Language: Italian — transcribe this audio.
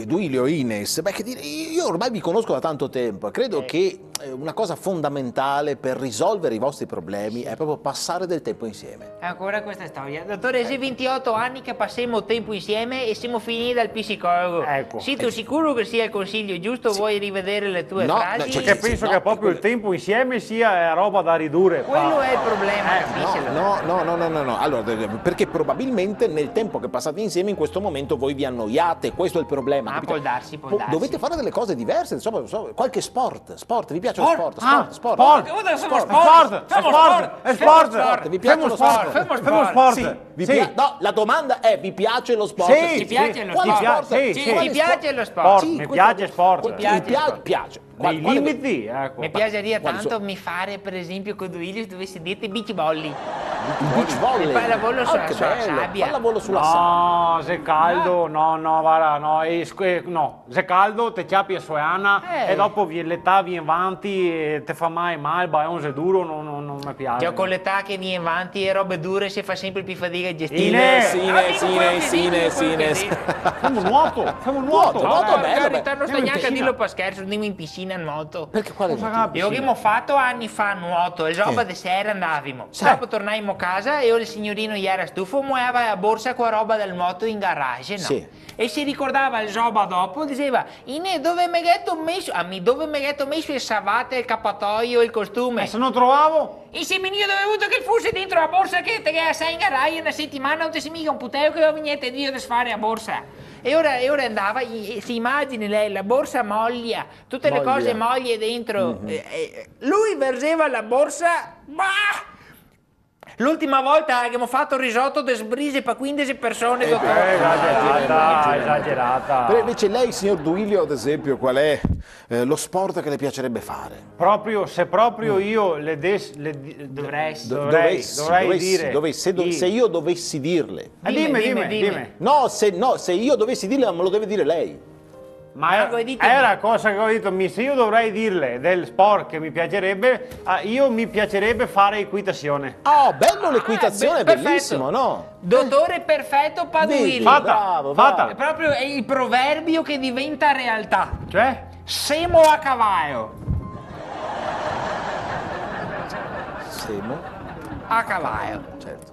Duilio, Ines, beh, che dire, io ormai vi conosco da tanto tempo e credo che una cosa fondamentale per risolvere i vostri problemi è proprio passare del tempo insieme. Ancora questa storia. Dottore, se 28 anni che passiamo tempo insieme e siamo finiti dal psicologo. Ecco. Sei tu sicuro che sia il consiglio giusto? Vuoi rivedere le tue No, frasi? cioè, Perché penso che proprio il tempo insieme sia roba da ridurre. Quello è il problema, capiscelo. No. Allora, perché probabilmente nel tempo che passate insieme in questo momento voi vi annoiate, questo è il problema. Ah, capite? può darsi. Dovete fare delle cose diverse, insomma, qualche sport, vi piace lo Sport? sport? Sport! Vi piace lo sport? Femo sport! Sì. Sì. No, la domanda è, vi piace lo sport? Sì, Ti piace lo Quale sport? sport? Sì, Sì, sì. ti piace lo sport? Sport, Sì, mi questo- piace sport. Piace. Nei limiti, ecco. Mi piaceria Quali tanto sono? mi fare, per esempio, con Duilio dovessi dirti beach volley. Il beach volley. Il pallavolo sulla che sabbia. bello. Pallavolo sulla sabbia. No, se è caldo, no, guarda, no, no, se è caldo te chiappi a Soeana e dopo l'età viene avanti e te fa mai male, è duro, non mi piace. Cioè, con l'età che viene avanti e robe dure si fa sempre più fatica a gestire. Ines. Famo nuoto, Nuoto, vabbè. bello, In realtà non sta Andiamo in neanche a piscina. dirlo per scherzo, andiamo in piscina a nuoto. Perché quale Cosa motivo? capi? Io che abbiamo fatto anni fa a nuoto, e roba di sera andavamo. Dopo tornaimo a casa e il signorino gli era stufo, muoveva la borsa con roba del moto in garage, no? Sì. E si ricordava il roba dopo, diceva, Ine, dove mi hai messo il savate, il cappatoio, il costume? E se non trovavo? Insieme io dove avuto che fosse dentro la borsa che te sei in garage una settimana, non ti sei mica un puteo che avevo niente di io da fare a borsa. E ora andava, si immagini lei, la borsa moglia, tutte le Moglia. cose moglie dentro. Lui verseva la borsa, l'ultima volta che abbiamo fatto il risotto de sbrise per 15 persone, dottore. Esagerata. Però invece lei, signor Duilio, ad esempio, qual è lo sport che le piacerebbe fare? Se proprio io dovrei dire. Se io dovessi dirle. Dimmi. No, se io dovessi dirle, me lo deve dire lei. Ma Come dite? era cosa che ho detto, se io dovrei dirle del sport che mi piacerebbe, mi piacerebbe fare equitazione. Oh, bello l'equitazione, è perfetto. bellissimo, no? Dottore perfetto Paduilio. Vedi, Fatta. È proprio il proverbio che diventa realtà. Cioè? Semo a cavallo. Semo, A cavallo. certo.